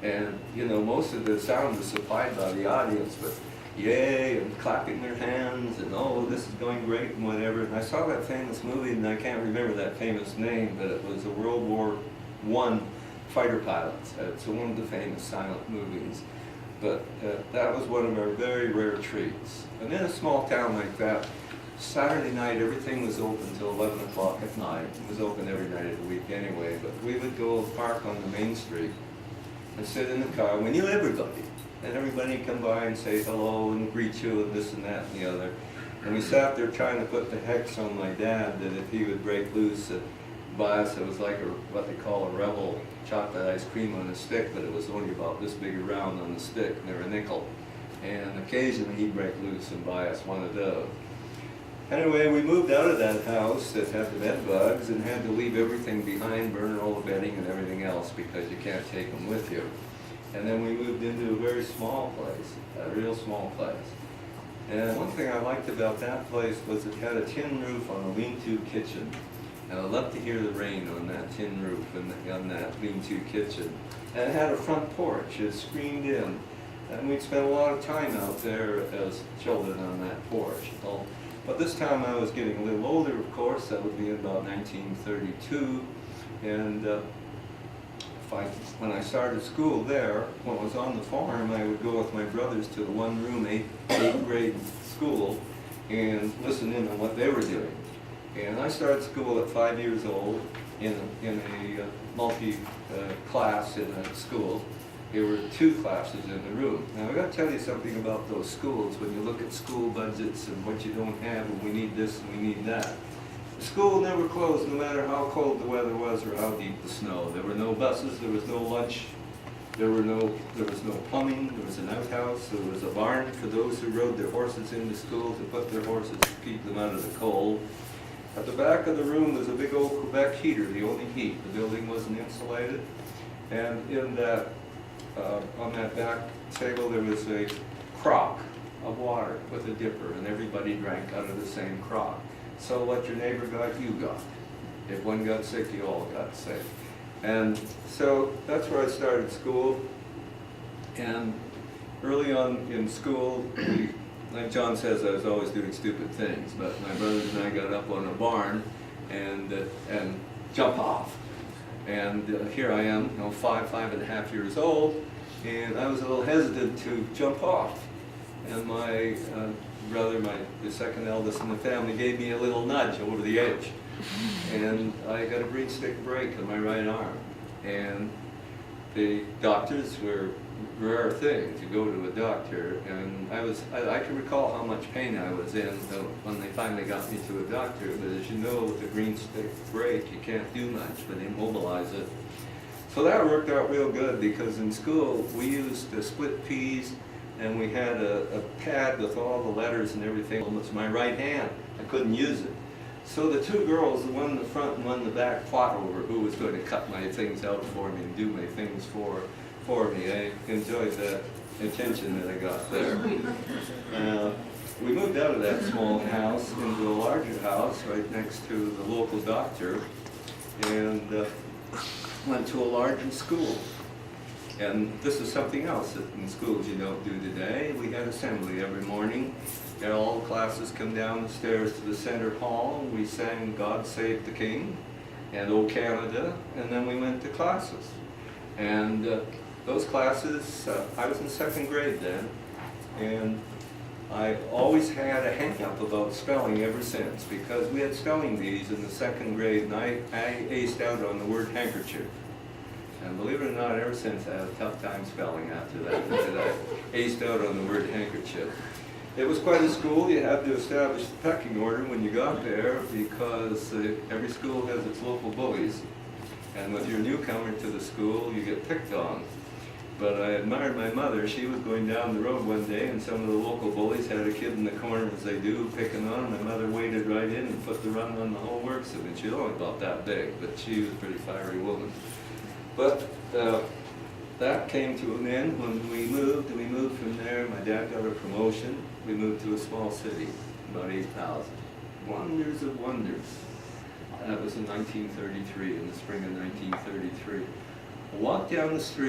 And, you know, most of the sound was supplied by the audience, but yay, and clapping their hands, and oh, this is going great, and whatever. And I saw that famous movie, and I can't remember that famous name, but it was a World War I fighter pilots. It's one of the famous silent movies. But that was one of our very rare treats. And in a small town like that, Saturday night, everything was open till 11 o'clock at night. It was open every night of the week anyway, but we would go park on the main street and sit in the car. We knew everybody, and everybody would come by and say hello and greet you and this and that and the other. And we sat there trying to put the hex on my dad that if he would break loose and buy us, it was like what they call a Rebel chocolate ice cream on a stick, but it was only about this big around on the stick, and they were a nickel. And occasionally he'd break loose and buy us one of those. Anyway, we moved out of that house that had the bed bugs and had to leave everything behind, burn all the bedding and everything else because you can't take them with you. And then we moved into a very small place, a real small place. And one thing I liked about that place was it had a tin roof on a lean-to kitchen. And I loved to hear the rain on that tin roof and on that lean-to kitchen. And it had a front porch, it screened in. And we'd spent a lot of time out there as children on that porch. But this time I was getting a little older, of course. That would be about 1932. And when I started school there, when I was on the farm, I would go with my brothers to the one-room, eighth grade school and listen in on what they were doing. And I started school at 5 years old in a multi-class in a school. There were 2 classes in the room. Now, I got to tell you something about those schools. When you look at school budgets and what you don't have, and we need this and we need that. The school never closed, no matter how cold the weather was or how deep the snow. There were no buses. There was no lunch. There was no plumbing. There was an outhouse. There was a barn for those who rode their horses into school to put their horses to keep them out of the cold. At the back of the room was a big old Quebec heater, the only heat. The building wasn't insulated. And in that on that back table there was a crock of water with a dipper, and everybody drank out of the same crock. So what your neighbor got, you got. If one got sick, you all got sick. And so that's where I started school. And early on in school, like John says, I was always doing stupid things, but my brothers and I got up on a barn and jump off. And here I am, you know, 5.5 years old, and I was a little hesitant to jump off. And my brother, the second eldest in the family, gave me a little nudge over the edge. And I got a breadstick break on my right arm. And the doctors were a rare thing to go to a doctor. And I can recall how much pain I was in when they finally got me to a doctor. But as you know, with a green stick break, you can't do much but immobilize it. So that worked out real good because in school we used split peas, and we had a pad with all the letters and everything. It was my right hand. I couldn't use it. So the 2 girls, the one in the front and one in the back, fought over who was going to cut my things out for me and do my things for me. I enjoyed the attention that I got there. We moved out of that small house into a larger house right next to the local doctor, and went to a larger school. And this is something else that in schools you don't do today. We had assembly every morning. Had all the classes come down the stairs to the center hall. We sang God Save the King and O Canada, and then we went to classes. And those classes, I was in 2nd grade then, and I always had a hang-up about spelling ever since, because we had spelling bees in the 2nd grade, and I aced out on the word handkerchief. And believe it or not, ever since I had a tough time spelling after that, because I aced out on the word handkerchief. It was quite a school. You had to establish the pecking order when you got there, because every school has its local bullies. And with your newcomer to the school, you get picked on. But I admired my mother. She was going down the road one day, and some of the local bullies had a kid in the corner, as they do, picking on him. My mother waded right in and put the run on the whole works of it. She was only about that big, but she was a pretty fiery woman. But that came to an end when we moved, and we moved from there. My dad got a promotion. We moved to a small city, about 8,000. Wonders of wonders. That was in 1933, in the spring of 1933. I walked down the street.